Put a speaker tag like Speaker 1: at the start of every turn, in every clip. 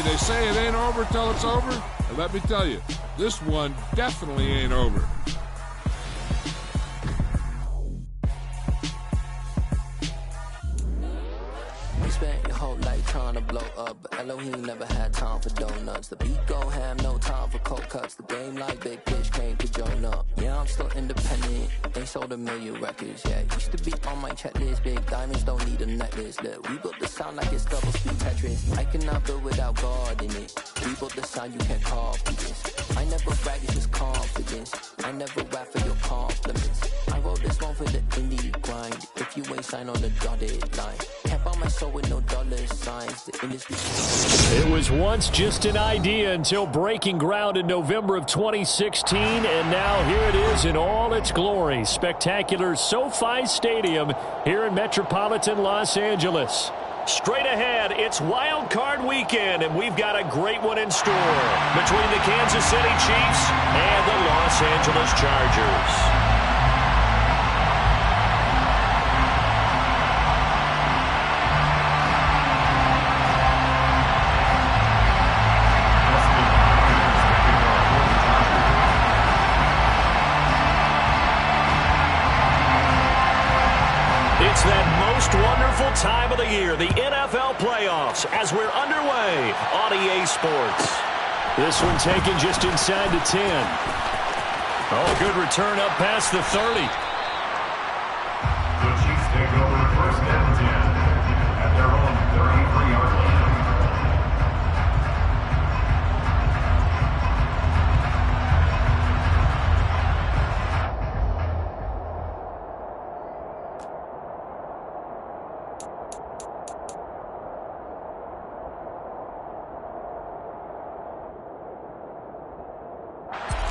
Speaker 1: they say it ain't over till it's over. And let me tell you, this one definitely ain't over.
Speaker 2: You spent your whole life trying to blow up, but Elohim never had time for donuts. The beat go ham, no time for cold cuts. The game like big fish came to Jonah. Yeah, I'm still independent. They sold 1 million records. Yeah, used to be on my checklist. Big diamonds don't need a necklace. Look, we built the sound like it's double speed Tetris. I cannot build without God in it. We built the sound you can't copy this. I never brag, it's just confidence. I never rap for your compliments. I wrote this one for the indie grind. If you ain't signed on the dotted line, can't buy my soul with no dollar signs. The industry.
Speaker 3: It was once just an idea until breaking ground in November of 2016, and now here it is in all its glory. Spectacular SoFi Stadium here in metropolitan Los Angeles. Straight ahead, it's Wild Card Weekend, and we've got a great one in store between the Kansas City Chiefs and the Los Angeles Chargers. It's that most wonderful time of the year, the NFL playoffs, as we're underway on EA Sports. This one taken just inside the 10. Oh, good return up past the 30.
Speaker 4: The Chiefs take over first and 10 at their own 33-yard line.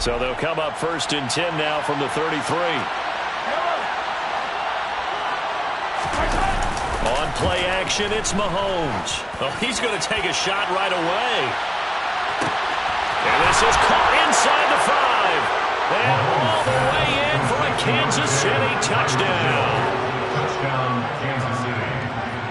Speaker 3: So they'll come up first and 10 now from the 33. On play action, it's Mahomes. Oh, he's going to take a shot right away. And this is caught inside the 5. And all the way in for a Kansas City touchdown.
Speaker 4: Touchdown, Kansas City.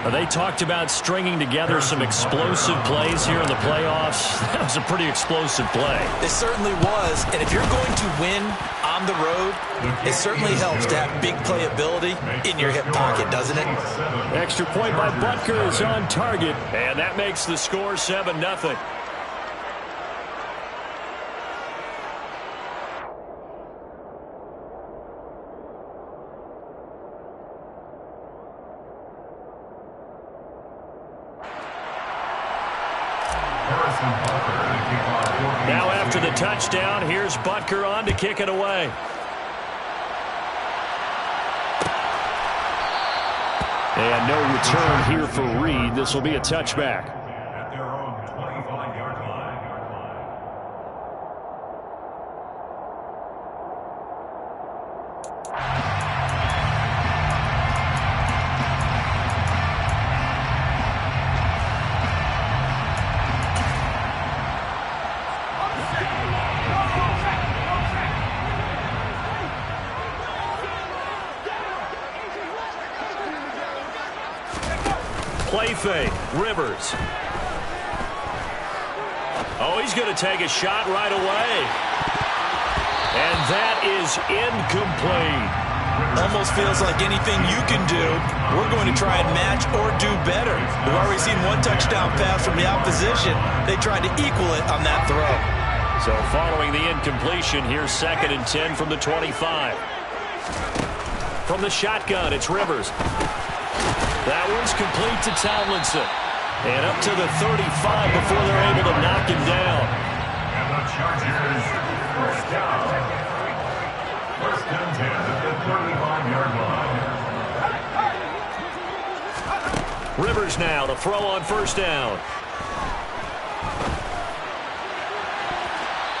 Speaker 3: They talked about stringing together some explosive plays here in the playoffs. That was a pretty explosive play.
Speaker 5: It certainly was. And if you're going to win on the road, it certainly helps to have big playability in your hip pocket, doesn't it?
Speaker 3: Extra point by Butker is on target. And that makes the score 7-0. Now after the touchdown, here's Butker on to kick it away. And no return here for Reed. This will be a touchback.
Speaker 4: At their own 25-yard line.
Speaker 3: Play fake, Rivers. Oh, he's going to take a shot right away. And that is incomplete.
Speaker 5: Almost feels like anything you can do, we're going to try and match or do better. We've already seen one touchdown pass from the opposition. They tried to equal it on that throw.
Speaker 3: So following the incompletion, here's 2nd and 10 from the 25. From the shotgun, it's Rivers. That one's complete to Tomlinson. And up to the 35 before they're able to knock him down.
Speaker 4: And the Chargers, first down. First and 10 at the 35-yard line.
Speaker 3: Rivers now to throw on first down.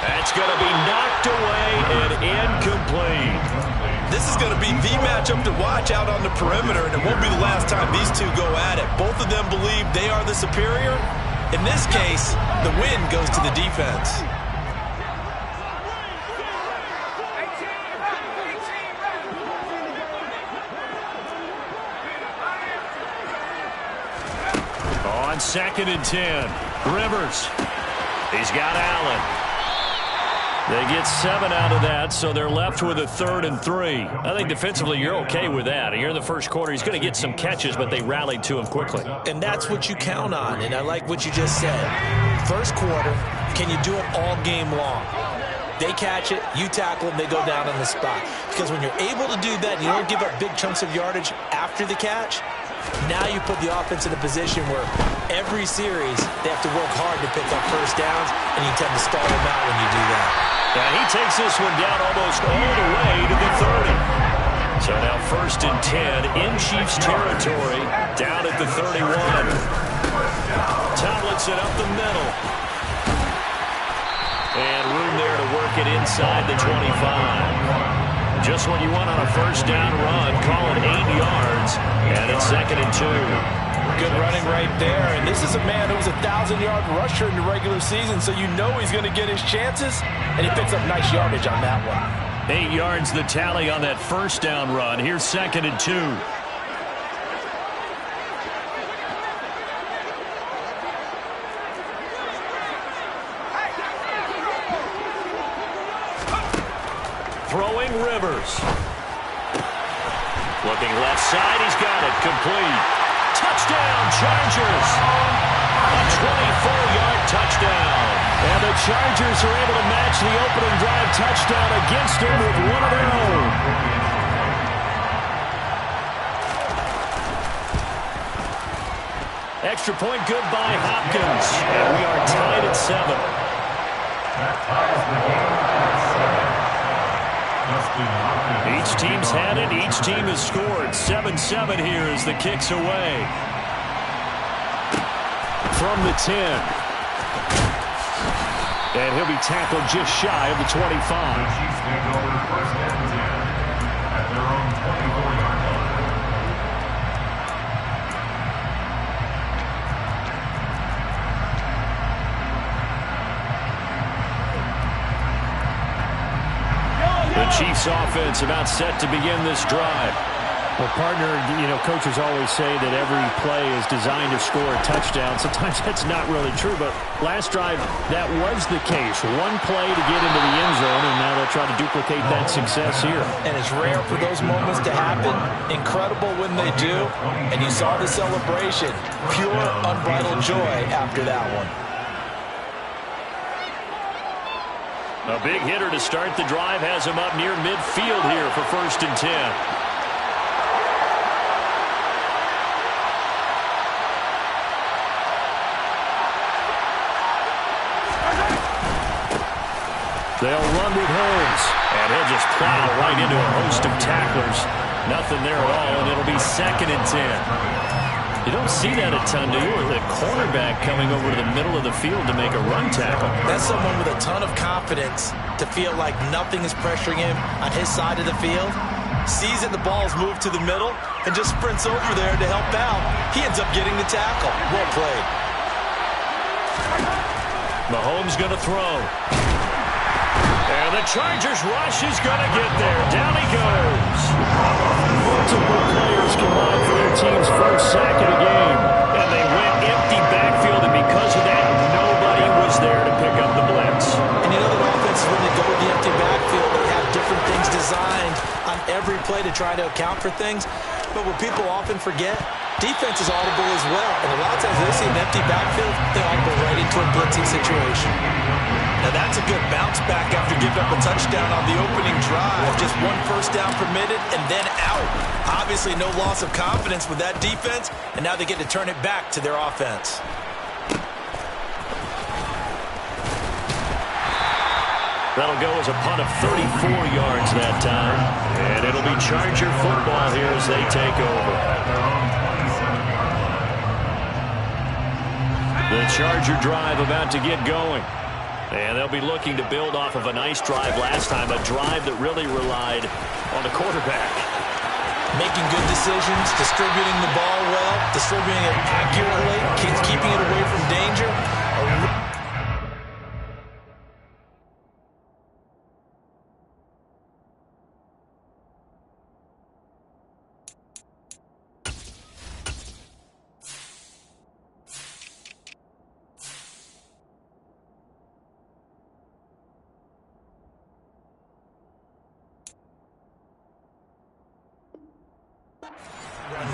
Speaker 3: That's going to be knocked away and incomplete.
Speaker 5: This is going to be the matchup to watch out on the perimeter, and it won't be the last time these two go at it. Both of them believe they are the superior. In this case, the win goes to the defense.
Speaker 3: On 2nd and 10. Rivers. He's got Allen. They get 7 out of that, so they're left with a 3rd and 3. I think defensively you're okay with that. Here in the first quarter, he's going to get some catches, but they rallied to him quickly.
Speaker 5: And that's what you count on, and I like what you just said. First quarter, can you do it all game long? They catch it, you tackle them, they go down on the spot. Because when you're able to do that and you don't give up big chunks of yardage after the catch, now you put the offense in a position where every series they have to work hard to pick up first downs, and you tend to stall them out when you do that.
Speaker 3: And he takes this one down almost all the way to the 30. So now 1st and 10 in Chiefs territory, down at the 31. Tomlinson up the middle. And room there to work it inside the 25. Just what you want on a first down run. Call it 8 yards. And it's 2nd and 2.
Speaker 5: Good running right there. And this is a man who was a 1,000-yard rusher in the regular season, so you know he's going to get his chances. And he picks up nice yardage on that one.
Speaker 3: 8 yards the tally on that first down run. Here's 2nd and 2. Throwing Rivers. Looking left side. He's got it. Complete. Touchdown, Chargers. A 24-yard touchdown. And the Chargers are able to match the opening drive touchdown against them with one of their own. Extra point good by Hopkins. And we are tied at 7.
Speaker 4: That ties the game at 7.
Speaker 3: Each team's had it. Each team has scored. 7-7 here as the kick's away. From the 10. And he'll be tackled just shy of the 25.
Speaker 4: The Chiefs take over 1st and 10 at their own 24-yard line.
Speaker 3: The Chiefs offense about set to begin this drive. Well, partner, coaches always say that every play is designed to score a touchdown. Sometimes that's not really true, but last drive, that was the case. One play to get into the end zone, and now they'll try to duplicate that success here.
Speaker 5: And it's rare for those moments to happen. Incredible when they do. And you saw the celebration. Pure, unbridled joy after that one.
Speaker 3: A big hitter to start the drive has him up near midfield here for 1st and 10. They'll run with Holmes, and he'll just plow right into a host of tacklers. Nothing there at all, and it'll be 2nd and 10. You don't see that a ton, do you? The cornerback coming over to the middle of the field to make a run tackle.
Speaker 5: That's someone with a ton of confidence to feel like nothing is pressuring him on his side of the field. Sees that the ball's moved to the middle and just sprints over there to help out. He ends up getting the tackle. Well played.
Speaker 3: Mahomes going to throw. And the Chargers rush is going to get there. Down he goes. Multiple players combined for their team's first sack of the game. And they went empty backfield, and because of that, nobody was there to pick up the blitz.
Speaker 5: And you know that offenses, when they go with the empty backfield, they have different things designed on every play to try to account for things. But what people often forget, defense is audible as well. And a lot of times they see an empty backfield, they audible right into a blitzing situation. Now that's a good bounce back after giving up a touchdown on the opening drive. Just one first down permitted and then out. Obviously no loss of confidence with that defense, and now they get to turn it back to their offense.
Speaker 3: That'll go as a punt of 34 yards that time. And it'll be Charger football here as they take over. The Charger drive about to get going. And they'll be looking to build off of a nice drive last time, a drive that really relied on the quarterback.
Speaker 5: Making good decisions, distributing the ball well, distributing it accurately, keeping it away from danger.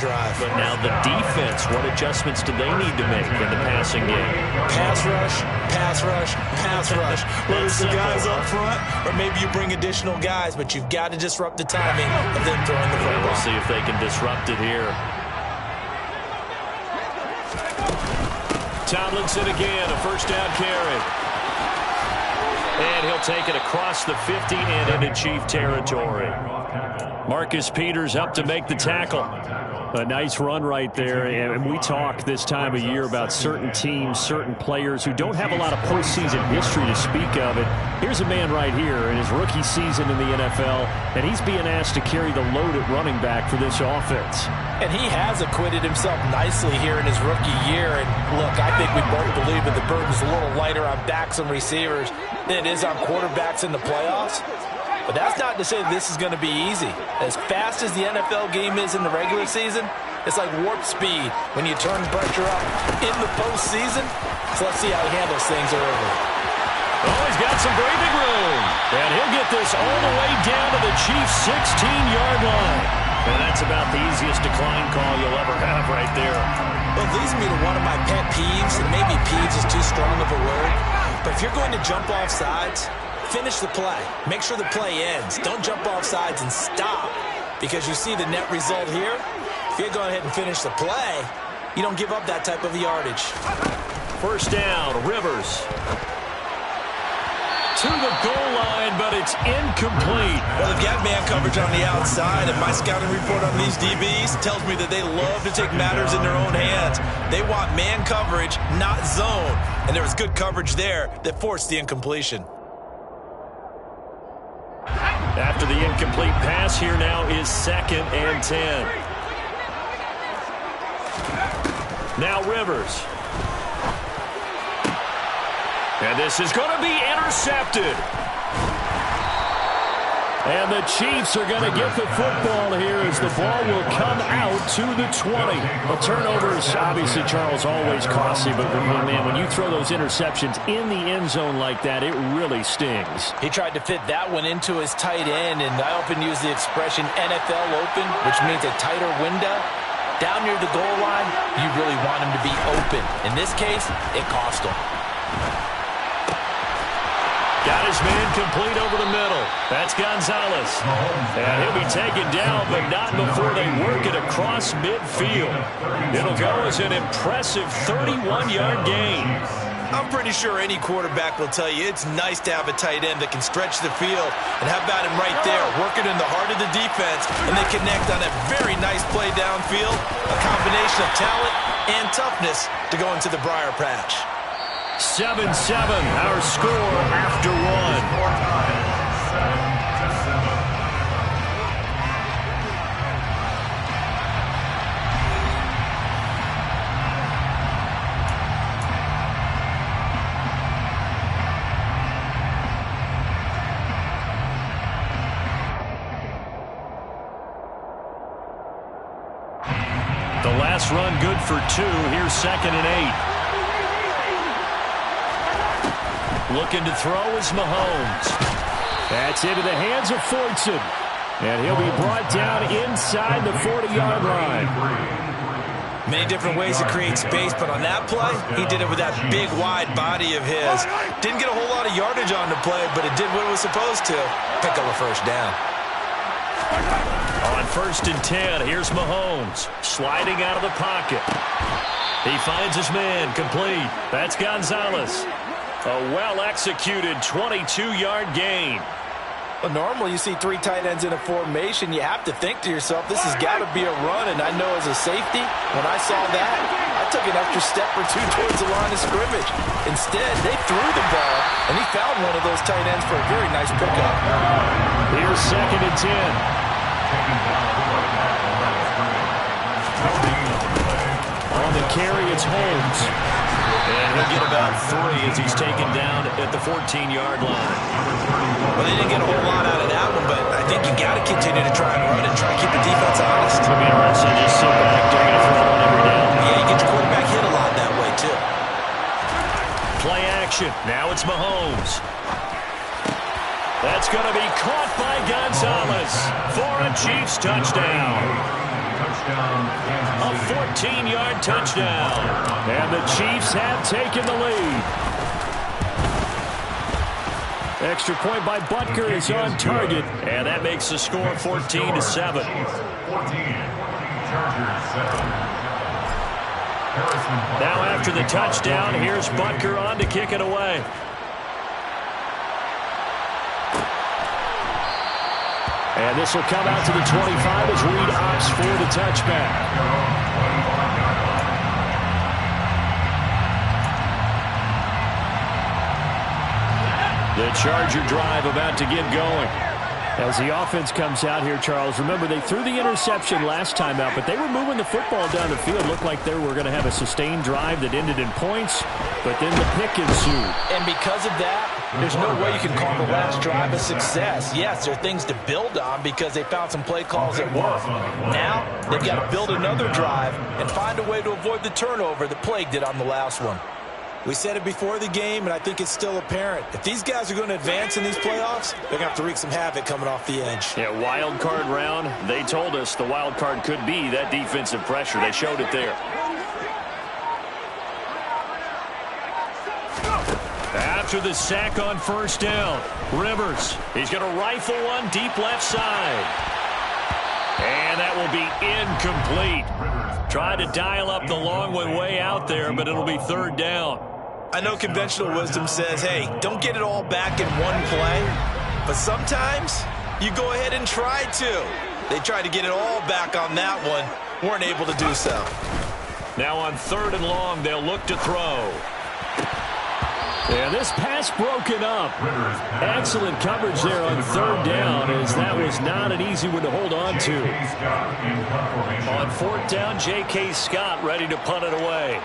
Speaker 5: drive.
Speaker 3: But now the defense, what adjustments do they need to make in the passing game?
Speaker 5: Pass rush, pass rush, pass rush. Whether it's the guys up front or maybe you bring additional guys, but you've got to disrupt the timing of them throwing the football.
Speaker 3: We'll see if they can disrupt it here. Tomlinson again, a first down carry. And he'll take it across the 50 and into Chief territory. Marcus Peters up to make the tackle. A nice run right there, and we talk this time of year about certain teams, certain players who don't have a lot of postseason history to speak of it. Here's a man right here in his rookie season in the NFL, and he's being asked to carry the load at running back for this offense.
Speaker 5: And he has acquitted himself nicely here in his rookie year. And look, I think we both believe that the burden's a little lighter on backs and receivers than it is on quarterbacks in the playoffs. But that's not to say that this is going to be easy. As fast as the NFL game is in the regular season, it's like warp speed when you turn pressure up in the postseason. So let's see how he handles things early.
Speaker 3: Oh, he's got some breathing room. And he'll get this all the way down to the Chiefs' 16-yard line. And that's about the easiest decline call you'll ever have right there.
Speaker 5: Well, it leads me to one of my pet peeves, and maybe peeves is too strong of a word. But if you're going to jump off sides, finish the play. Make sure the play ends. Don't jump off sides and stop, because you see the net result here. If you go ahead and finish the play, you don't give up that type of yardage.
Speaker 3: First down, Rivers. To the goal line, but it's incomplete.
Speaker 5: Well, they've got man coverage on the outside, and my scouting report on these DBs tells me that they love to take matters in their own hands. They want man coverage, not zone. And there was good coverage there that forced the incompletion.
Speaker 3: After the incomplete pass, here now is 2nd and 10. Now Rivers. And this is going to be intercepted. And the Chiefs are going to get the football here as the ball will come out to the 20. Well, turnovers, obviously, Charles, always costly. But, man, when you throw those interceptions in the end zone like that, it really stings.
Speaker 5: He tried to fit that one into his tight end, and I often use the expression NFL open, which means a tighter window. Down near the goal line, you really want him to be open. In this case, it cost him.
Speaker 3: Got his man complete over the middle. That's Gonzalez. And he'll be taken down, but not before they work it across midfield. It'll go as an impressive 31-yard gain.
Speaker 5: I'm pretty sure any quarterback will tell you it's nice to have a tight end that can stretch the field. And how about him right there, working in the heart of the defense, and they connect on a very nice play downfield, a combination of talent and toughness to go into the briar patch.
Speaker 3: 7-7, our score after one. The last run good for 2. Here's 2nd and 8. Looking to throw is Mahomes. That's into the hands of Fortson. And he'll be brought down inside the 40-yard line.
Speaker 5: Many different ways to create space, but on that play, he did it with that big, wide body of his. Didn't get a whole lot of yardage on the play, but it did what it was supposed to. Pick up a first down.
Speaker 3: On 1st and 10, here's Mahomes. Sliding out of the pocket. He finds his man complete. That's Gonzalez. A well-executed 22-yard gain.
Speaker 5: Well, normally you see 3 tight ends in a formation. You have to think to yourself, this has got to be a run. And I know as a safety, when I saw that, I took an extra step or 2 towards the line of scrimmage. Instead, they threw the ball, and he found one of those tight ends for a very nice pickup.
Speaker 3: Here's 2nd and 10. On the carry, it's Holmes. And he'll get about 3 as he's taken down at the 14-yard line.
Speaker 5: Well, they didn't get a whole lot out of that one, but I think you got to continue to try and run and try and keep the defense honest.
Speaker 3: I mean, or else they just sit back, they're going to throw it every down.
Speaker 5: Yeah, you get your quarterback hit a lot that way, too.
Speaker 3: Play action. Now it's Mahomes. That's going to be caught by Gonzalez for a Chiefs touchdown. A 14-yard touchdown. And the Chiefs have taken the lead. Extra point by Butker is on target, and that makes the score 14-7. Now after the touchdown, here's Butker on to kick it away. And this will come out to the 25 as Reed opts for the touchback. The Charger drive about to get going. As the offense comes out here, Charles, remember they threw the interception last time out, but they were moving the football down the field. Looked like they were going to have a sustained drive that ended in points, but then the pick ensued.
Speaker 5: And because of that, there's no way you can call the last drive a success. Yes, there are things to build on because they found some play calls that work. Now, they've got to build another drive and find a way to avoid the turnover that plagued it on the last one. We said it before the game, and I think it's still apparent. If these guys are going to advance in these playoffs, they're going to have to wreak some havoc coming off the edge.
Speaker 3: Yeah, wild card round. They told us the wild card could be that defensive pressure. They showed it there. After the sack on first down, Rivers. He's going to rifle one deep left side. And that will be incomplete. Tried to dial up the long one way out there, but it'll be third down.
Speaker 5: I know conventional wisdom says, hey, don't get it all back in one play. But sometimes you go ahead and try to. They tried to get it all back on that one. Weren't able to do so.
Speaker 3: Now on third and long, they'll look to throw. And this pass broken up. Excellent coverage there on third down, as that was not an easy one to hold on to. On fourth down, J.K. Scott ready to punt it away.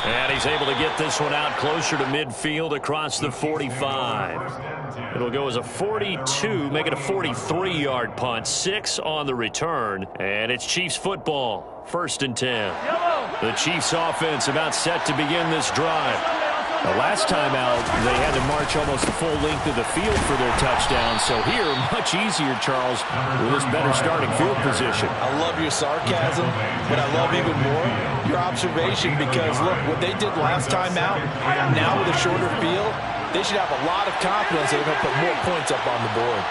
Speaker 3: And he's able to get this one out closer to midfield across the 45. It'll go as a 42, make it a 43-yard punt. 6 on the return, and it's Chiefs football. 1st and 10. The Chiefs offense about set to begin this drive. The last time out, they had to march almost the full length of the field for their touchdown. So here, much easier, Charles, with this better starting field position.
Speaker 5: I love your sarcasm, but I love even more your observation because, look, what they did last time out, now with a shorter field, they should have a lot of confidence they're going to put more points up on the board.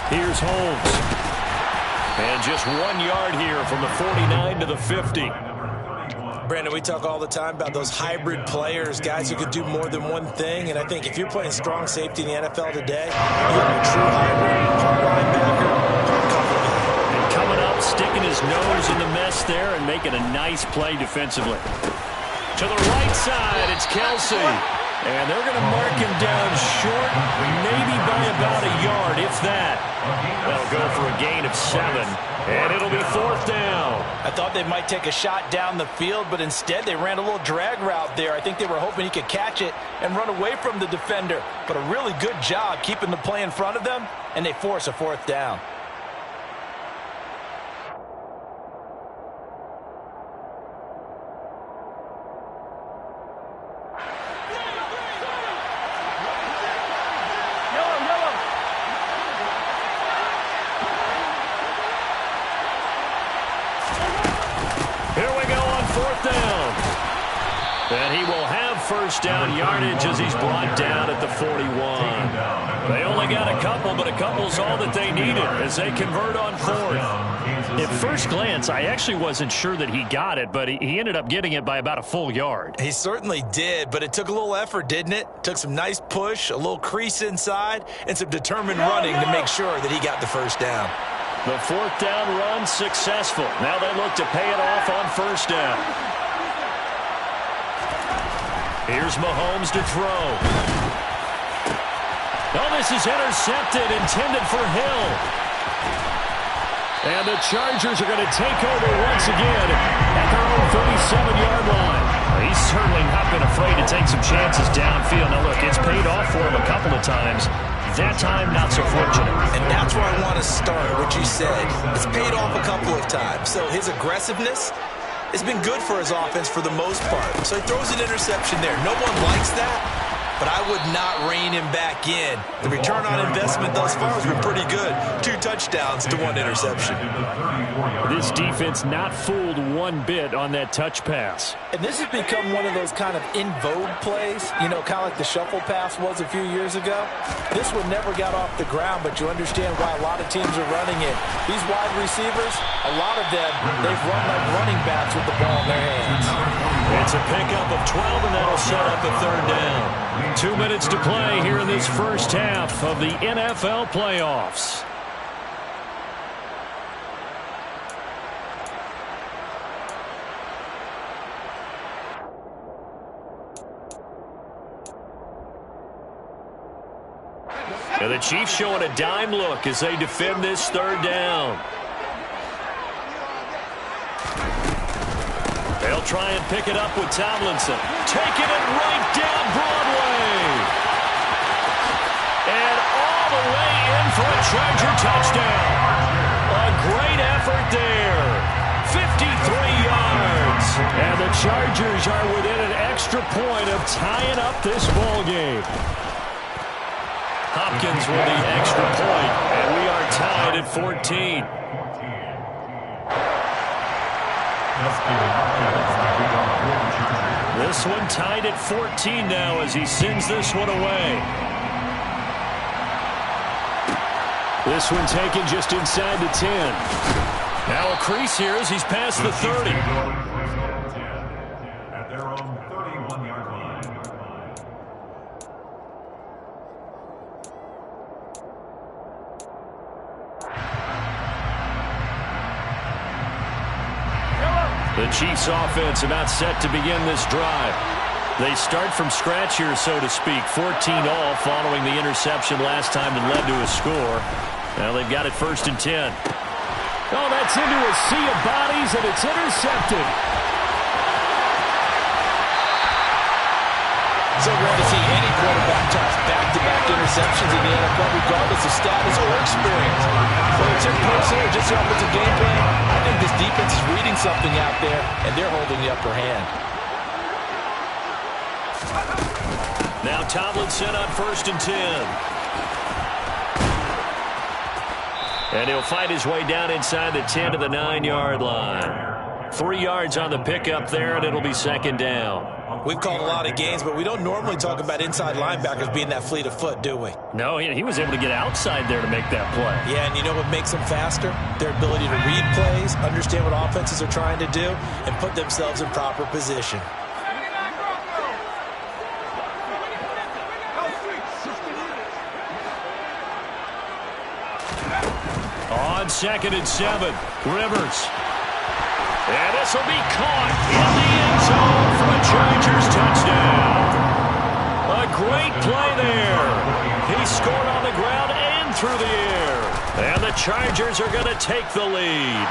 Speaker 3: Here's Holmes. And just 1 yard here from the 49 to the 50.
Speaker 5: Brandon, we talk all the time about those hybrid players, guys who could do more than one thing. And I think if you're playing strong safety in the NFL today, you have a true hybrid, hard linebacker,
Speaker 3: and coming up, sticking his nose in the mess there and making a nice play defensively. To the right side, it's Kelsey. And they're going to mark him down short, maybe by about a yard, if that. That'll go for a gain of 7, and it'll be 4th down.
Speaker 5: I thought they might take a shot down the field, but instead they ran a little drag route there. I think they were hoping he could catch it and run away from the defender. But a really good job keeping the play in front of them, and they force a 4th down.
Speaker 3: And he will have first down yardage as he's brought down at the 41. They only got a couple, but a couple's all that they needed as they convert on 4th. At first glance, I actually wasn't sure that he got it, but he ended up getting it by about a full yard.
Speaker 5: He certainly did, but it took a little effort, didn't it? Took some nice push, a little crease inside, and some determined running to make sure that he got the first down.
Speaker 3: The 4th down run successful. Now they look to pay it off on first down. Here's Mahomes to throw. Oh, this is intercepted, intended for Hill. And the Chargers are going to take over once again at their own 37-yard line. He's certainly not been afraid to take some chances downfield. Now, look, it's paid off for him a couple of times. That time, not so fortunate.
Speaker 5: And that's where I want to start, what you said. It's paid off a couple of times. So his aggressiveness It's been good for his offense for the most part. So he throws an interception there. No one likes that, but I would not rein him back in. The return on investment thus far has been pretty good. 2 touchdowns to 1 interception.
Speaker 3: This defense not fooled one bit on that touch pass.
Speaker 5: And this has become one of those kind of in vogue plays, you know, kind of like the shuffle pass was a few years ago. This one never got off the ground, but you understand why a lot of teams are running it. These wide receivers, a lot of them, they've run like running backs with the ball in their hands.
Speaker 3: It's a pickup of 12, and that'll set up a 3rd down. 2 minutes to play here in this first half of the NFL playoffs. And the Chiefs showing a dime look as they defend this 3rd down. They'll try and pick it up with Tomlinson. Taking it right down Broadway. And all the way in for a Charger touchdown. A great effort there. 53 yards. And the Chargers are within an extra point of tying up this ball game. Hopkins with the extra point, and we are tied at 14. This one tied at 14 now as he sends this one away. This one taken just inside the 10. Now a crease here as he's past the 30.
Speaker 4: At their own 31-yard line.
Speaker 3: The Chiefs offense about set to begin this drive. They start from scratch here, so to speak. 14 all following the interception last time that led to a score. Now they've got it 1st and 10. Oh, that's into a sea of bodies, and it's intercepted.
Speaker 5: So rare to see any quarterback toss back-to-back interceptions in the NFL, regardless of status or experience. Whether it's in person or just the offensive game plan, I think this defense is reading something out there, and they're holding the upper hand.
Speaker 3: Now Tomlinson on 1st and 10. And he'll fight his way down inside the 10 to the 9-yard line. 3 yards on the pickup there, and it'll be 2nd down.
Speaker 5: We've called a lot of games, but we don't normally talk about inside linebackers being that fleet of foot, do we?
Speaker 3: No, he was able to get outside there to make that play.
Speaker 5: Yeah, and you know what makes them faster? Their ability to read plays, understand what offenses are trying to do, and put themselves in proper position.
Speaker 3: On 2nd and 7, Rivers. And this will be caught in the end zone for a Chargers touchdown. A great play there. He scored on the ground and through the air. And the Chargers are going to take the lead.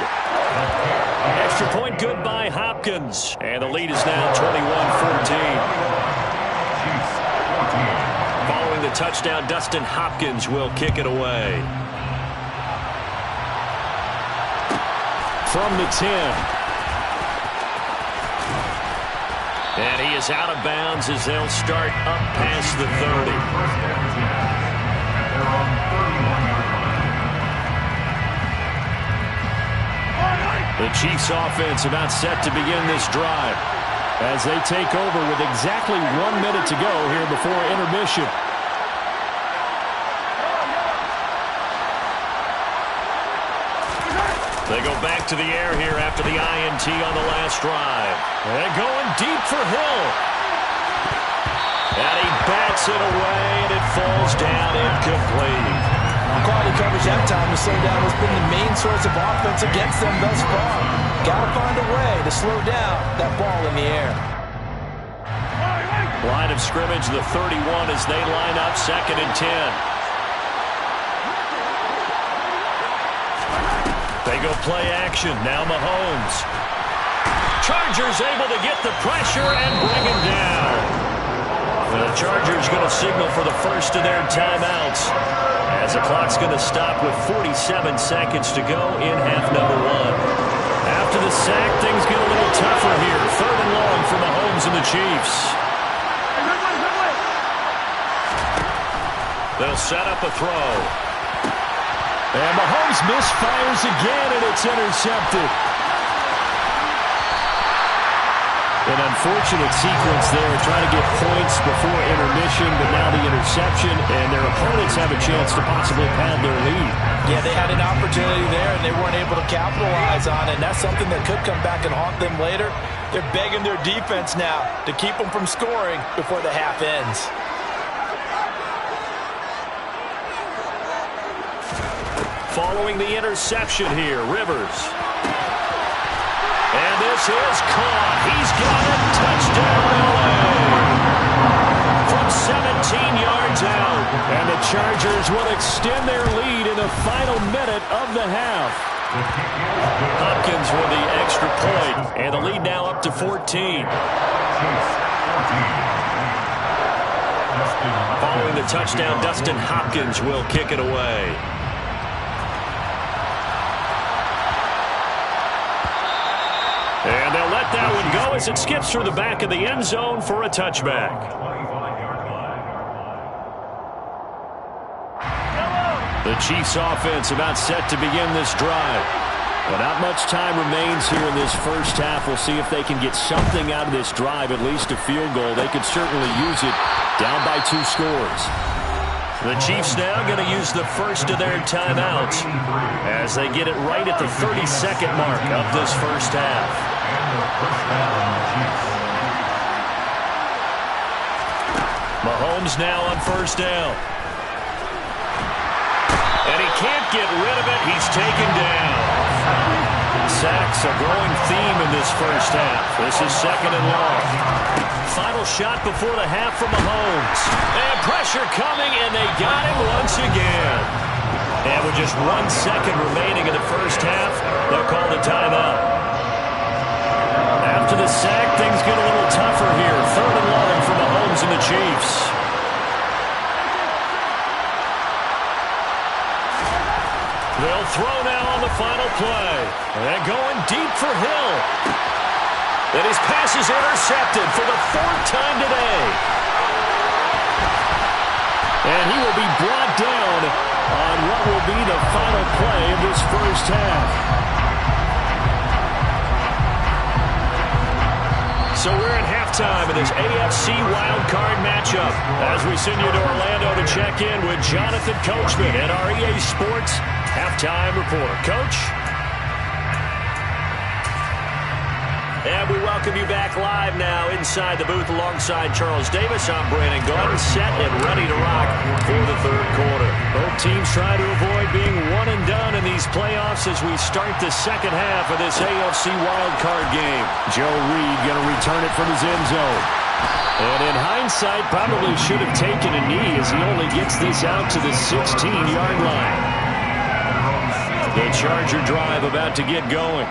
Speaker 3: Extra point good by Hopkins. And the lead is now 21-14. Following the touchdown, Dustin Hopkins will kick it away. From the 10. And he is out of bounds as they'll start up past the 30. The Chiefs offense about set to begin this drive as they take over with exactly 1 minute to go here before intermission. They go back to the air here after the INT on the last drive. And going deep for Hill. And he bats it away, and it falls down incomplete.
Speaker 5: Quality coverage that time to slow down has been the main source of offense against them thus far. Got to find a way to slow down that ball in the air.
Speaker 3: Line of scrimmage, the 31 as they line up 2nd and 10. They go play action. Now Mahomes. Chargers able to get the pressure and bring him down. The Chargers going to signal for the first of their timeouts as the clock's going to stop with 47 seconds to go in half number 1. After the sack, things get a little tougher here. 3rd and long for Mahomes and the Chiefs. They'll set up a throw. And Mahomes misfires again, and it's intercepted. An unfortunate sequence there, trying to get points before intermission, but now the interception, and their opponents have a chance to possibly pad their lead.
Speaker 5: Yeah, they had an opportunity there, and they weren't able to capitalize on it, and that's something that could come back and haunt them later. They're begging their defense now to keep them from scoring before the half ends.
Speaker 3: Following the interception here, Rivers. And this is caught. He's got it. Touchdown, LA. From 17 yards out. And the Chargers will extend their lead in the final minute of the half. Hopkins with the extra point. And the lead now up to 14. Following the touchdown, Dustin Hopkins will kick it away. And they'll let that one go as it skips through the back of the end zone for a touchback. The Chiefs offense about set to begin this drive. But not much time remains here in this first half. We'll see if they can get something out of this drive, at least a field goal. They could certainly use it down by 2 scores. The Chiefs now going to use the first of their timeouts as they get it right at the 32nd mark of this first half. Mahomes now on first down. And he can't get rid of it. He's taken down. Sacks a growing theme in this first half. This is 2nd and long. Final shot before the half from Mahomes. And pressure coming, and they got him once again. And with just 1 second remaining in the first half, they'll call the timeout. After the sack, things get a little tougher here. 3rd and long for Mahomes and the Chiefs. They'll throw now on the final play. And going deep for Hill. And his pass is intercepted for the 4th time today. And he will be brought down on what will be the final play of this first half. So we're at halftime of this AFC wildcard matchup as we send you to Orlando to check in with Jonathan Coachman and our EA Sports halftime report. Coach? And we welcome you back live now inside the booth alongside Charles Davis. I'm Brandon Gaudin, set and ready to rock for the 3rd quarter. Both teams trying to avoid being one and done in these playoffs as we start the 2nd half of this AFC wildcard game. Joe Reed going to return it from his end zone. And in hindsight, probably should have taken a knee as he only gets this out to the 16-yard line. The Charger drive about to get going.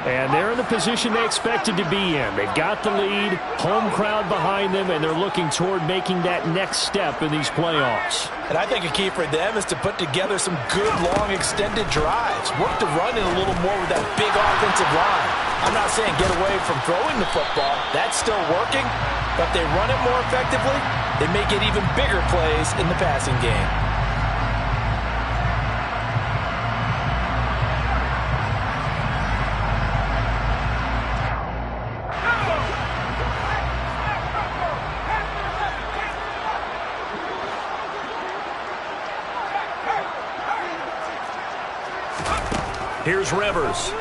Speaker 3: And they're in the position they expected to be in. They've got the lead, home crowd behind them, and they're looking toward making that next step in these playoffs.
Speaker 5: And I think a key for them is to put together some good, long, extended drives. Work the run in a little more with that big offensive line. I'm not saying get away from throwing the football. That's still working. But if they run it more effectively, they may get even bigger plays in the passing game.
Speaker 3: Here's Rivers.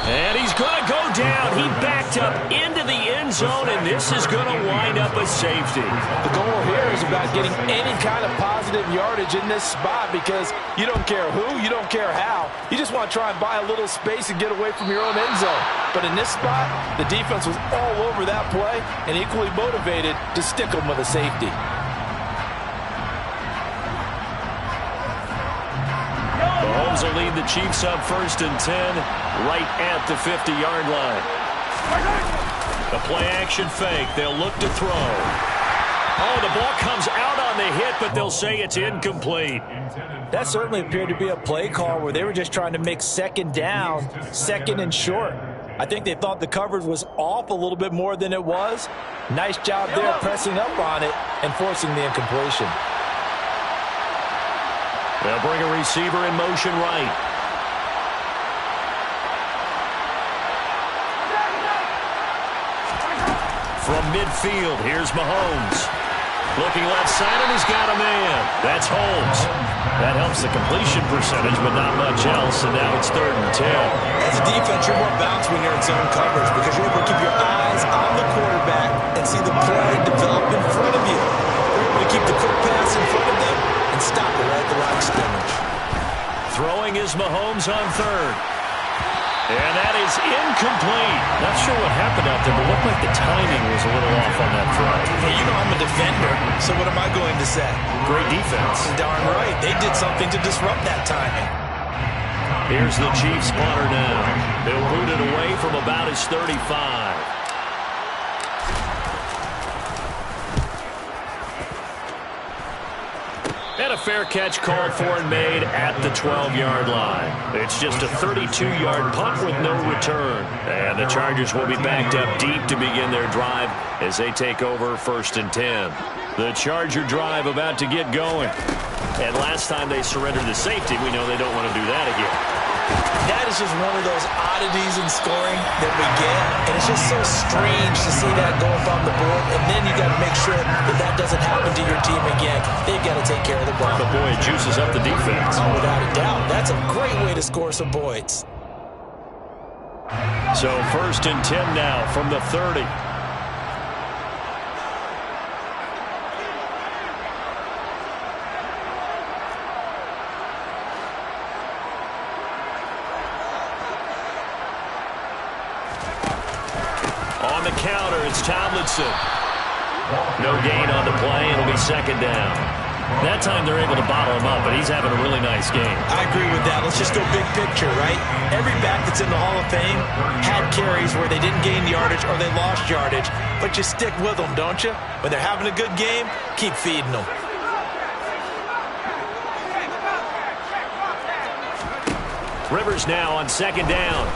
Speaker 3: And he's going to go down. He backed up into the end zone, and this is going to wind up a safety.
Speaker 5: The goal here is about getting any kind of positive yardage in this spot because you don't care who, you don't care how. You just want to try and buy a little space and get away from your own end zone. But in this spot, the defense was all over that play and equally motivated to stick them with a safety.
Speaker 3: Mahomes will lead the Chiefs up 1st and 10, right at the 50-yard line. The play-action fake. They'll look to throw. Oh, the ball comes out on the hit, but they'll say it's incomplete.
Speaker 5: That certainly appeared to be a play call where they were just trying to make second down, second and short. I think they thought the coverage was off a little bit more than it was. Nice job there pressing up on it and forcing the incompletion.
Speaker 3: They'll bring a receiver in motion right. From midfield, here's Mahomes. Looking left side, and he's got a man. That's Holmes. That helps the completion percentage, but not much else, and now it's 3rd and 10.
Speaker 5: As a defense, you're more balanced when you're in zone coverage because you're able to keep your eyes on the quarterback and see the play develop in front of you. You're able to keep the quick pass in front of them and stop it right at the line of scrimmage.
Speaker 3: Throwing is Mahomes on 3rd. And that is incomplete. Not sure what happened out there, but looked like the timing was a little off on that throw.
Speaker 5: Hey, you know I'm a defender, so what am I going to say?
Speaker 3: Great defense.
Speaker 5: Darn right. They did something to disrupt that timing.
Speaker 3: Here's the Chiefs punter now. They'll boot it away from about his 35. And a fair catch called for and made at the 12-yard line. It's just a 32-yard punt with no return. And the Chargers will be backed up deep to begin their drive as they take over 1st and 10. The Charger drive about to get going. And last time they surrendered the safety, we know they don't want to do that again.
Speaker 5: That is just one of those oddities in scoring that we get, and it's just so strange to see that go up on the board, and then you got to make sure that that doesn't happen to your team again. They've got to take care of the ball.
Speaker 3: But boy, it juices up the defense.
Speaker 5: Oh, without a doubt. That's a great way to score some points.
Speaker 3: So 1st and 10 now from the 30. On the counter, it's Tomlinson. No gain on the play. It'll be 2nd down. That time they're able to bottle him up, but he's having a really nice game.
Speaker 5: I agree with that. Let's just go big picture, right? Every back that's in the Hall of Fame had carries where they didn't gain yardage or they lost yardage, but you stick with them, don't you? When they're having a good game, keep feeding them.
Speaker 3: Rivers now on 2nd down.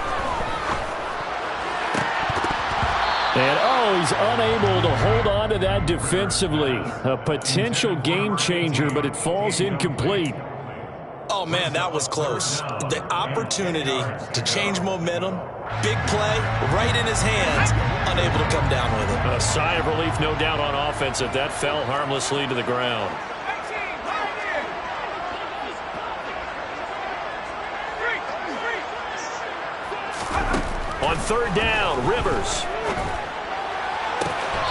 Speaker 3: And, oh, he's unable to hold on to that defensively. A potential game changer, but it falls incomplete.
Speaker 5: Oh, man, that was close. The opportunity to change momentum, big play, right in his hands, unable to come down with it.
Speaker 3: A sigh of relief, no doubt, on offense that that fell harmlessly to the ground. On 3rd down, Rivers.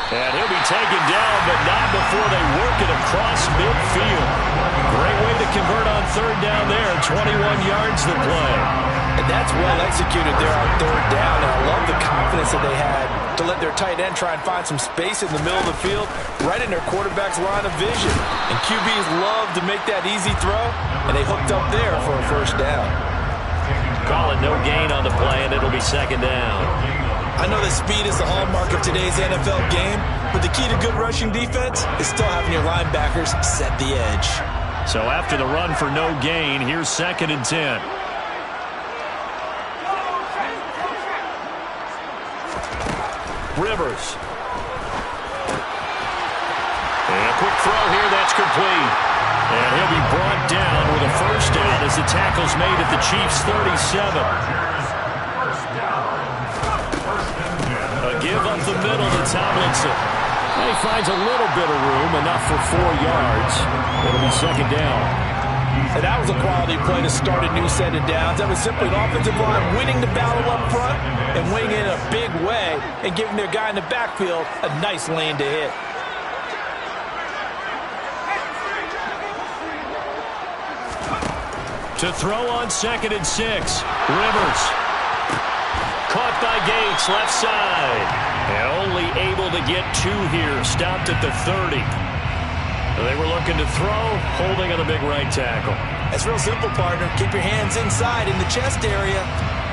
Speaker 3: And he'll be taken down, but not before they work it across midfield. Great way to convert on 3rd down there. 21 yards to play.
Speaker 5: And that's well executed there on 3rd down. And I love the confidence that they had to let their tight end try and find some space in the middle of the field, right in their quarterback's line of vision. And QBs love to make that easy throw, and they hooked up there for a 1st down.
Speaker 3: Call it no gain on the play, and it'll be 2nd down.
Speaker 5: I know that speed is the hallmark of today's NFL game, but the key to good rushing defense is still having your linebackers set the edge.
Speaker 3: So after the run for no gain, here's 2nd and 10. Rivers. And a quick throw here, that's complete. And he'll be brought down with a 1st down as the tackle's made at the Chiefs' 37. A give up the middle to Tomlinson. And he finds a little bit of room, enough for 4 yards. It'll be 2nd down.
Speaker 5: And that was a quality play to start a new set of downs. That was simply an offensive line winning the battle up front and winning it in a big way and giving their guy in the backfield a nice lane to hit.
Speaker 3: To throw on 2nd and 6. Rivers. Caught by Gates, left side. And only able to get 2 here. Stopped at the 30. They were looking to throw, holding on the big right tackle.
Speaker 5: That's real simple, partner. Keep your hands inside in the chest area.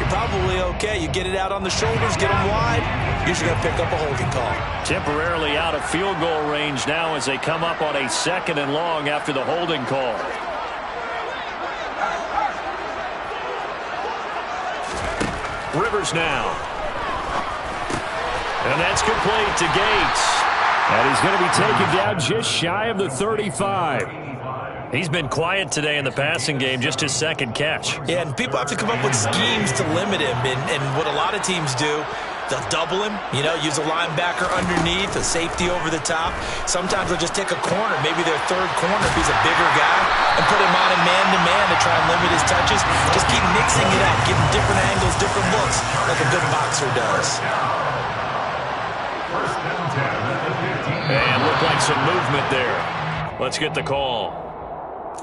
Speaker 5: You're probably okay. You get it out on the shoulders, get them wide. usually going to pick up a holding call.
Speaker 3: Temporarily out of field goal range now as they come up on a 2nd and long after the holding call. Rivers now. And that's complete to Gates. And he's going to be taken down just shy of the 35. He's been quiet today in the passing game, just his 2nd catch.
Speaker 5: Yeah, and people have to come up with schemes to limit him. And what a lot of teams do, they'll double him, use a linebacker underneath, a safety over the top. Sometimes they'll just take a corner, maybe their 3rd corner if he's a bigger guy, and put him on a man-to-man to try and limit his touches. Just keep mixing it up, give him different angles, different looks, like a good boxer does.
Speaker 3: And looked like some movement there. Let's get the call.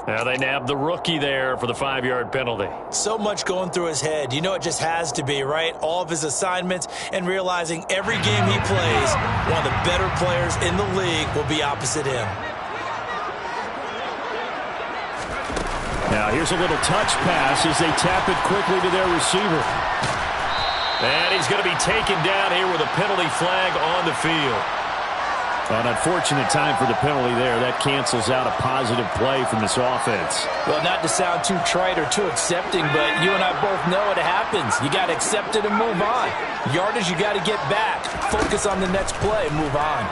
Speaker 3: Now they nabbed the rookie there for the 5-yard penalty.
Speaker 5: So much going through his head. It just has to be, right? All of his assignments and realizing every game he plays, one of the better players in the league will be opposite him.
Speaker 3: Now here's a little touch pass as they tap it quickly to their receiver. And he's going to be taken down here with a penalty flag on the field. An unfortunate time for the penalty there. That cancels out a positive play from this offense.
Speaker 6: Well, not to sound too trite or too accepting, but you and I both know it happens. You got to accept it and move on. Yardage, you got to get back. Focus on the next play and move on.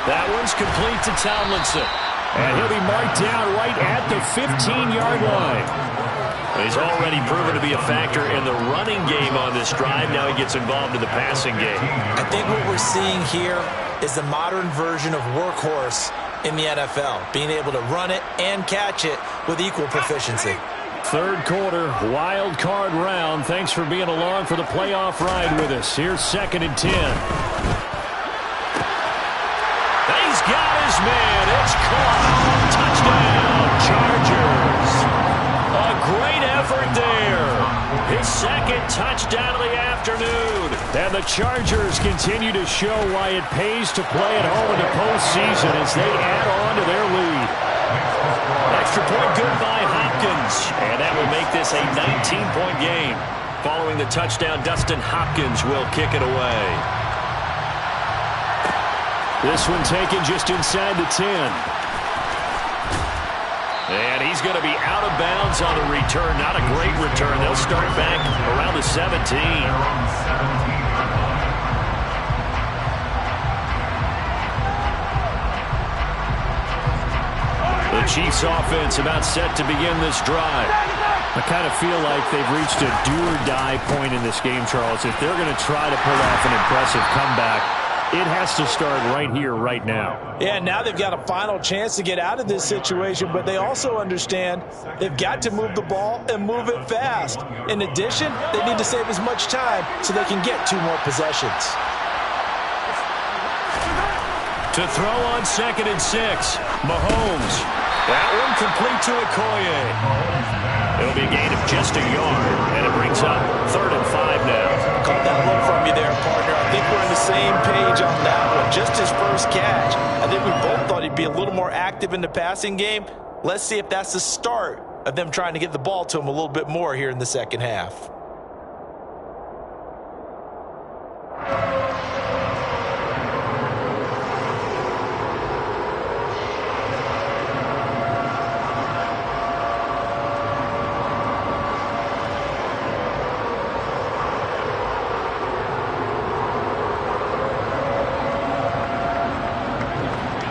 Speaker 3: That one's complete to Tomlinson. And he'll be marked down right at the 15-yard line. He's already proven to be a factor in the running game on this drive. Now he gets involved in the passing game.
Speaker 5: I think what we're seeing here is the modern version of workhorse in the NFL, being able to run it and catch it with equal proficiency.
Speaker 3: 3rd quarter, wild card round. Thanks for being along for the playoff ride with us. Here's 2nd and 10. He's got his man. It's caught. Touchdown, Chargers. A great effort there. His 2nd touchdown of the afternoon. And the Chargers continue to show why it pays to play at home in the postseason as they add on to their lead. Extra point good by Hopkins. And that will make this a 19-point game. Following the touchdown, Dustin Hopkins will kick it away. This one taken just inside the 10. And he's going to be out of bounds on the return. Not a great return. They'll start back around the 17. The Chiefs offense about set to begin this drive. I kind of feel like they've reached a do-or-die point in this game, Charles. If they're going to try to pull off an impressive comeback, it has to start right here, right now.
Speaker 6: Yeah, now they've got a final chance to get out of this situation, but they also understand they've got to move the ball and move it fast. In addition, they need to save as much time so they can get 2 more possessions.
Speaker 3: To throw on 2nd and 6, Mahomes. That one complete to Okoye. It'll be a gain of just a yard, and it brings up 3rd and 5 now.
Speaker 6: Caught that look from you there, partner. I think we're on the same page on that one. Just his first catch. I think we both thought he'd be a little more active in the passing game. Let's see if that's the start of them trying to get the ball to him a little bit more here in the 2nd half.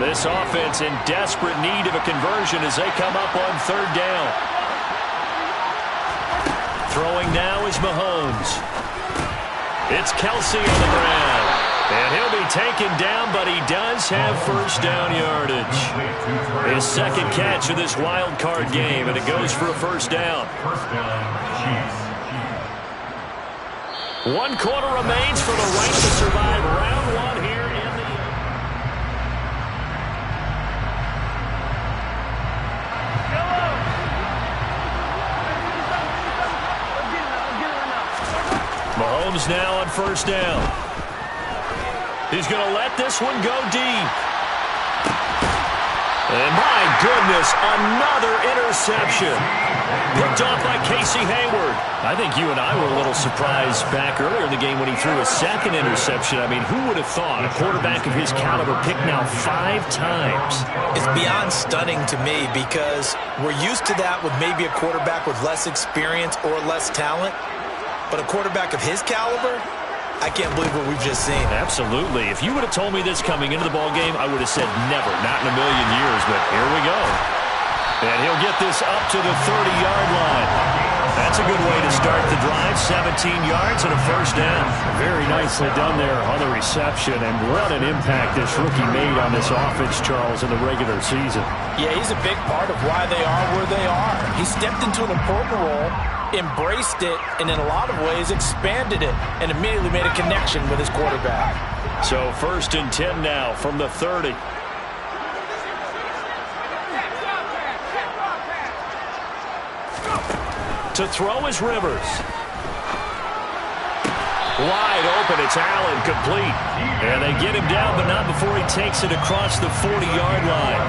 Speaker 3: This offense in desperate need of a conversion as they come up on 3rd down. Throwing now is Mahomes. It's Kelsey on the ground. And he'll be taken down, but he does have 1st down yardage. His 2nd catch of this wild card game, and it goes for a 1st down. 1 quarter remains for the right to survive round 1 here. Mahomes now on 1st down. He's going to let this one go deep. And my goodness, another reception. Picked off by Casey Hayward. I think you and I were a little surprised back earlier in the game when he threw a second interception. I mean, who would have thought a quarterback of his caliber picked now 5 times?
Speaker 5: It's beyond stunning to me because we're used to that with maybe a quarterback with less experience or less talent. But a quarterback of his caliber, I can't believe what we've just seen.
Speaker 3: Absolutely. If you would have told me this coming into the ballgame, I would have said never, not in a million years, but here we go. And he'll get this up to the 30-yard line. That's a good way to start the drive. 17 yards and a first down.
Speaker 7: Very nicely done there on the reception, and what an impact this rookie made on this offense, Charles, in the regular season.
Speaker 6: Yeah, he's a big part of why they are where they are. He stepped into an important role, embraced it, and in a lot of ways expanded it, and immediately made a connection with his quarterback.
Speaker 3: So 1st and 10 now from the 30. To throw is Rivers. Wide open, it's Allen, complete. And they get him down, but not before he takes it across the 40-yard line.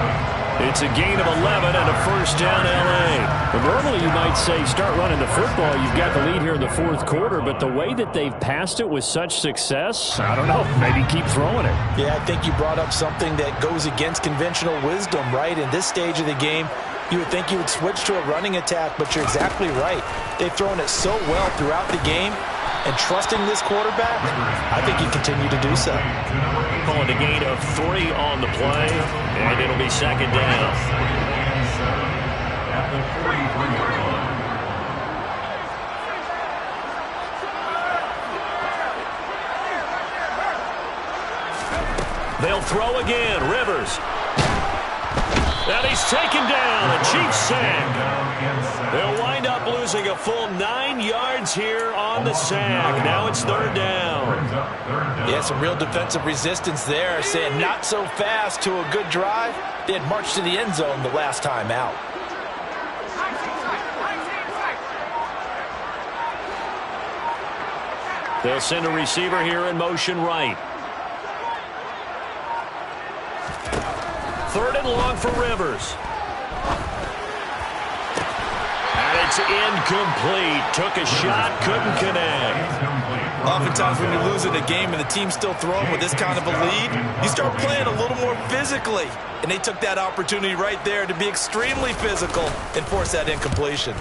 Speaker 3: It's a gain of 11 and a first down, L.A.
Speaker 7: But normally you might say start running the football. You've got the lead here in the 4th quarter, but the way that they've passed it with such success, I don't know, maybe keep throwing it.
Speaker 6: Yeah, I think you brought up something that goes against conventional wisdom, right? In this stage of the game, you would think you would switch to a running attack, but you're exactly right. They've thrown it so well throughout the game, and trusting this quarterback, I think you continue to do so.
Speaker 3: Calling a gain of 3 on the play, and it'll be 2nd down.
Speaker 4: At the 43-yard line.
Speaker 3: They'll throw again. Rivers. And he's taken down. A Chiefs sack. They'll wind up losing a full 9 yards here on the sack. Now it's 3rd down.
Speaker 6: Yeah, some real defensive resistance there, saying not so fast to a good drive. They had marched to the end zone the last time out.
Speaker 3: They'll send a receiver here in motion right. 3rd and long for Rivers. And it's incomplete. Took a shot, couldn't connect.
Speaker 5: Oftentimes when you're losing a game and the team's still throwing with this kind of a lead, you start playing a little more physically. And they took that opportunity right there to be extremely physical and force that incompletion.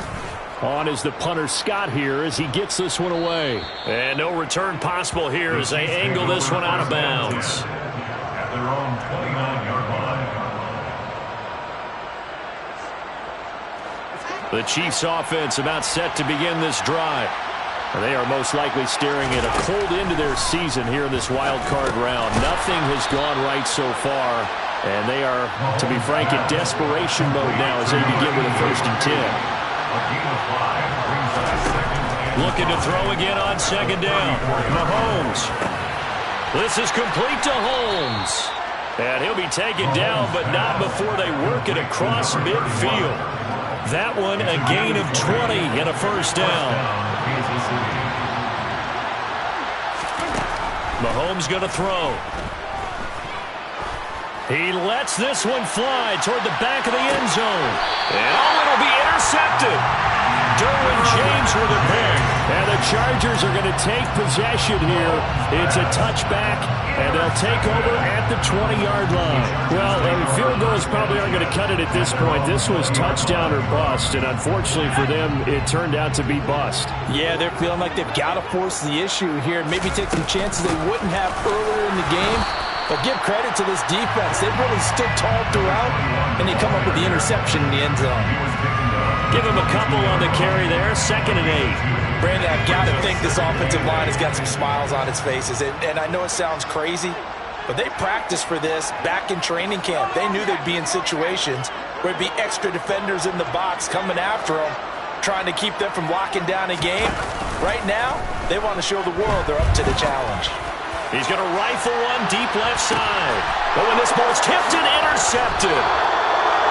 Speaker 7: On is the punter Scott here as he gets this one away.
Speaker 3: And no return possible here as they angle this one out of bounds.
Speaker 4: At their own 29-yard line.
Speaker 3: The Chiefs offense about set to begin this drive. They are most likely staring at a cold end to their season here in this wild card round. Nothing has gone right so far, and they are, to be frank, in desperation mode now as they begin with a 1st and 10. Looking to throw again on 2nd down. Mahomes. This is complete to Holmes. And he'll be taken down, but not before they work it across midfield. That one a gain of 20 and a first down. Mahomes going to throw. He lets this one fly toward the back of the end zone. And it'll be intercepted. Derwin James with a pick.
Speaker 7: And the Chargers are going to take possession here. It's a touchback, and they'll take over at the 20-yard line. Well, field goals probably aren't going to cut it at this point. This was touchdown or bust, and unfortunately for them, it turned out to be bust.
Speaker 6: Yeah, they're feeling like they've got to force the issue here, maybe take some chances they wouldn't have earlier in the game. But give credit to this defense. They've really stood tall throughout, and they come up with the interception in the end zone.
Speaker 3: Give him a couple on the carry there. 2nd and 8.
Speaker 6: Brandon, I've got to think this offensive line has got some smiles on its faces. And I know it sounds crazy, but they practiced for this back in training camp. They knew they'd be in situations where it'd be extra defenders in the box coming after them, trying to keep them from locking down a game. Right now, they want to show the world they're up to the challenge.
Speaker 3: He's going to rifle one deep left side. But when this ball's tipped and intercepted.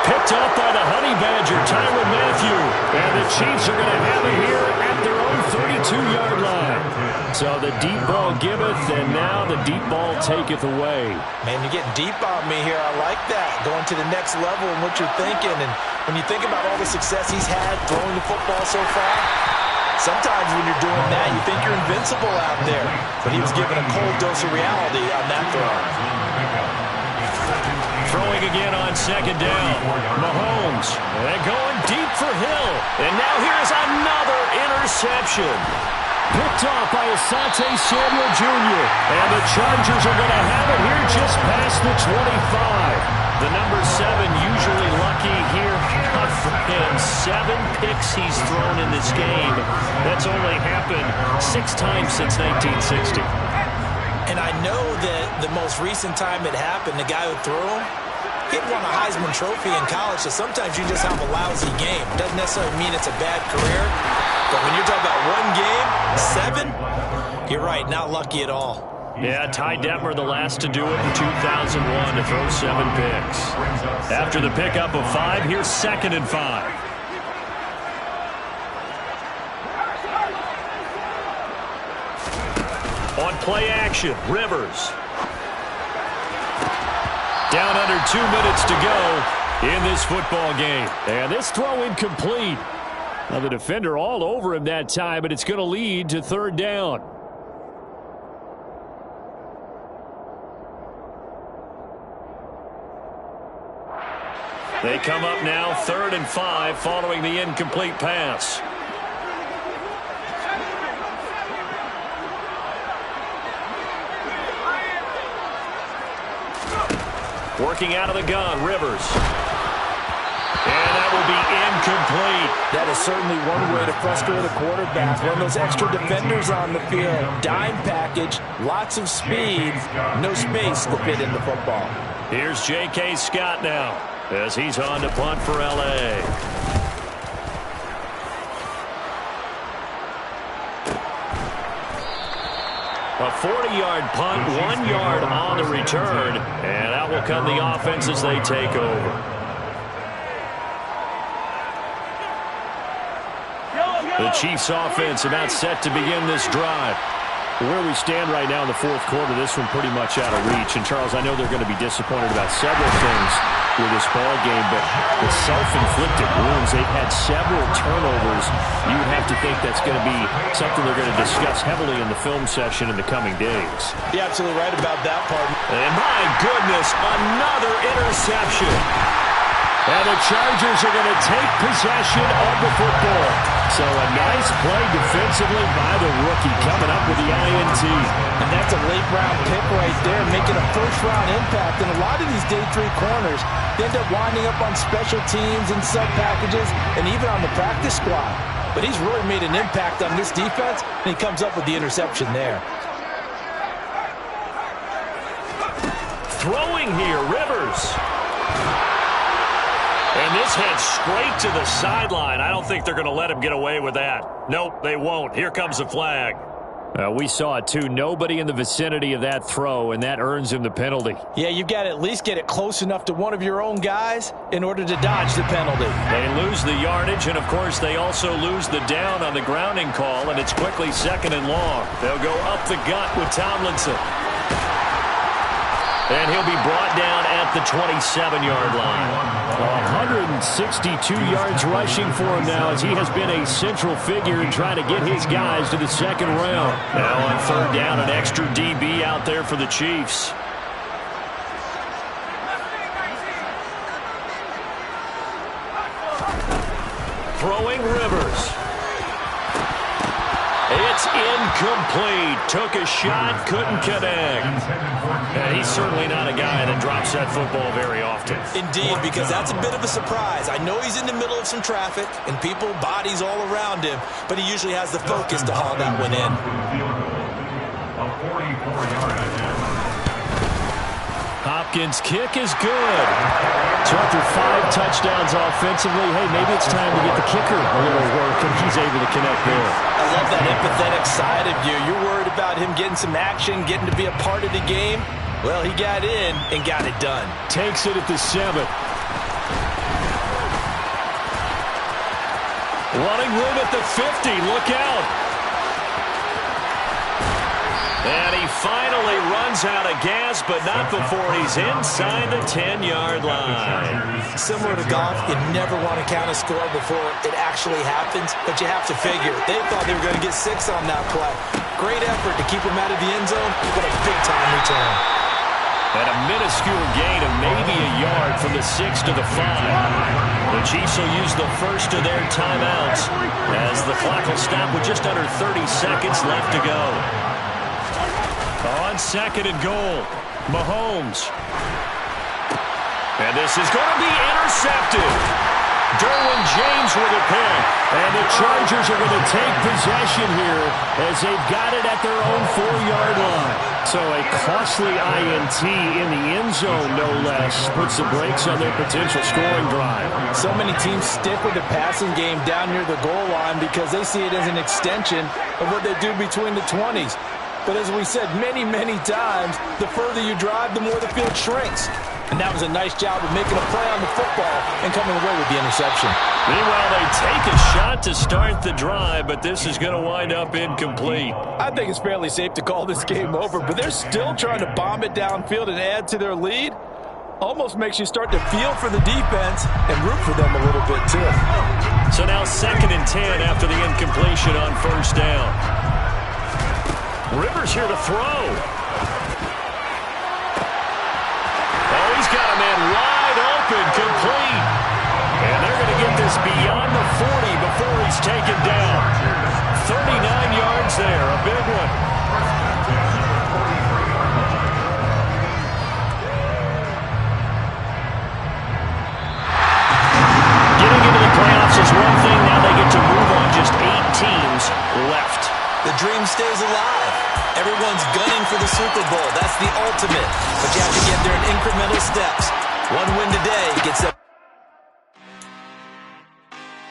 Speaker 3: Picked up by the Honey Badger, Tyrann Mathieu. And the Chiefs are going to have it here at their own 32. 32-yard line. So the deep ball giveth, and now the deep ball taketh away.
Speaker 5: Man, you're getting deep on me here. I like that. Going to the next level and what you're thinking. And when you think about all the success he's had throwing the football so far, sometimes when you're doing that, you think you're invincible out there. But he was given a cold dose of reality on that throw.
Speaker 3: Throwing again on second down. Mahomes, and going deep for Hill. And now here's another interception. Picked off by Asante Samuel Jr. And the Chargers are going to have it here just past the 25. The number 7 usually lucky here. Not for him. 7 picks he's thrown in this game. That's only happened 6 times since 1960.
Speaker 5: And I know that the most recent time it happened, the guy who threw him, he won a Heisman Trophy in college, so sometimes you just have a lousy game. Doesn't necessarily mean it's a bad career, but when you're talking about one game, 7, you're right, not lucky at all.
Speaker 3: Yeah, Ty Detmer, the last to do it in 2001, to throw 7 picks. After the pickup of 5, here's 2nd and 5. On play action, Rivers. Down under 2 minutes to go in this football game. And this throw incomplete. Now the defender all over him that time, but it's going to lead to 3rd down. They come up now 3rd and 5 following the incomplete pass. Working out of the gun, Rivers. And that will be incomplete.
Speaker 5: That is certainly one way to frustrate a quarterback. When those extra defenders on the field, dime package, lots of speed, no space to fit in the football.
Speaker 3: Here's J.K. Scott now as he's on to punt for L.A. A 40-yard punt, 1 yard on the return, and out will come the offense as they take over. The Chiefs offense about set to begin this drive. Where we stand right now in the 4th quarter, this one pretty much out of reach. And, Charles, I know they're going to be disappointed about several things with this ball game, but the self-inflicted wounds, they've had several turnovers. You would have to think that's going to be something they're going to discuss heavily in the film session in the coming days.
Speaker 5: You're absolutely right about that part.
Speaker 3: And, my goodness, another interception. And the Chargers are going to take possession of the football. So a nice play defensively by the rookie coming up with the INT.
Speaker 5: And that's a late-round pick right there, making a first-round impact. And a lot of these day 3 corners, they end up winding up on special teams and sub-packages and even on the practice squad. But he's really made an impact on this defense, and he comes up with the interception there.
Speaker 3: Throwing here, Rivers. And this heads straight to the sideline. I don't think they're going to let him get away with that. Nope, they won't. Here comes the flag. We saw it, too. Nobody in the vicinity of that throw, and that earns him the penalty.
Speaker 5: Yeah, you've got to at least get it close enough to one of your own guys in order to dodge the penalty.
Speaker 3: They lose the yardage, and, of course, they also lose the down on the grounding call, and it's quickly 2nd and long. They'll go up the gut with Tomlinson. And he'll be brought down at the 27-yard line. 162 yards rushing for him now as he has been a central figure in trying to get his guys to the 2nd round. Now on 3rd down, an extra DB out there for the Chiefs. Throwing Rivers. It's incomplete. Took a shot, couldn't connect. And he's certainly not a guy that drops that football very often.
Speaker 5: Indeed, because that's a bit of a surprise. I know he's in the middle of some traffic and people, bodies all around him, but he usually has the focus to haul that one in.
Speaker 3: Hopkins' kick is good. So after 5 touchdowns offensively, hey, maybe it's time to get the kicker a little work, and he's able to connect there.
Speaker 5: I love that empathetic side of you. You're worried about him getting some action, getting to be a part of the game. Well, he got in and got it done.
Speaker 3: Takes it at the 7. Running room at the 50. Look out. And he finally runs out of gas, but not before he's inside the 10-yard line.
Speaker 5: Similar to golf, you never want to count a score before it actually happens, but you have to figure. They thought they were going to get 6 on that play. Great effort to keep him out of the end zone, but a big-time return.
Speaker 3: And a minuscule gain of maybe a yard from the 6 to the 5. The Chiefs will use the first of their timeouts as the clock will stop with just under 30 seconds left to go. On 2nd and goal, Mahomes. And this is going to be intercepted. Derwin James with a pick. And the Chargers are going to take possession here as they've got it at their own 4-yard line. So a costly INT in the end zone, no less, puts the brakes on their potential scoring drive.
Speaker 6: So many teams stick with the passing game down near the goal line because they see it as an extension of what they do between the 20s. But as we said many, many times, the further you drive, the more the field shrinks. And that was a nice job of making a play on the football and coming away with the interception.
Speaker 3: Meanwhile, they take a shot to start the drive, but this is going to wind up incomplete.
Speaker 6: I think it's fairly safe to call this game over, but they're still trying to bomb it downfield and add to their lead. Almost makes you start to feel for the defense and root for them a little bit, too.
Speaker 3: So now 2nd and 10 after the incompletion on 1st down. Rivers here to throw. Oh, he's got a man wide open, complete. And they're going to get this beyond the 40 before he's taken down. 39 yards there, a big one. Getting into the playoffs is one thing. Now they get to move on. Just 8 teams left.
Speaker 5: The dream stays alive. Everyone's gunning for the Super Bowl. That's the ultimate. But you have to get there in incremental steps. One win today gets up.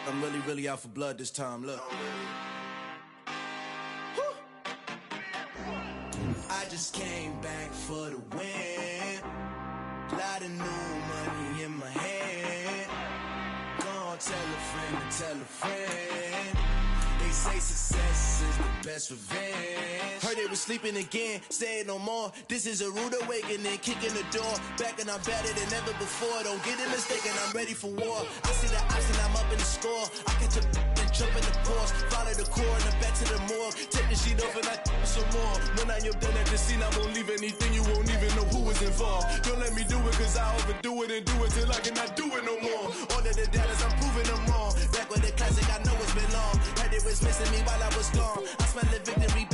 Speaker 8: I'm really out for blood this time. Look. I just came back for the win. Lot of new money in my hand. Gonna tell a friend to tell a friend. They say success is the best revenge. Heard they was sleeping again, say it no more. This is a rude awakening, kicking the door. Back and I'm better than ever before. Don't get it mistaken, I'm ready for war. I see the option, I'm up in the score. I catch a and jump in the Porsche. Follow the core and the back to the morgue. Take the sheet off and I some more. When I am done at the scene, I won't leave anything. You won't even know who was involved. Don't let me do it, cause I overdo it and do it till I cannot do it no more. All of the doubters, I'm proving them wrong. Back with the classic, I know it's been long. Heard it was missing me while I was gone. I smell the victory.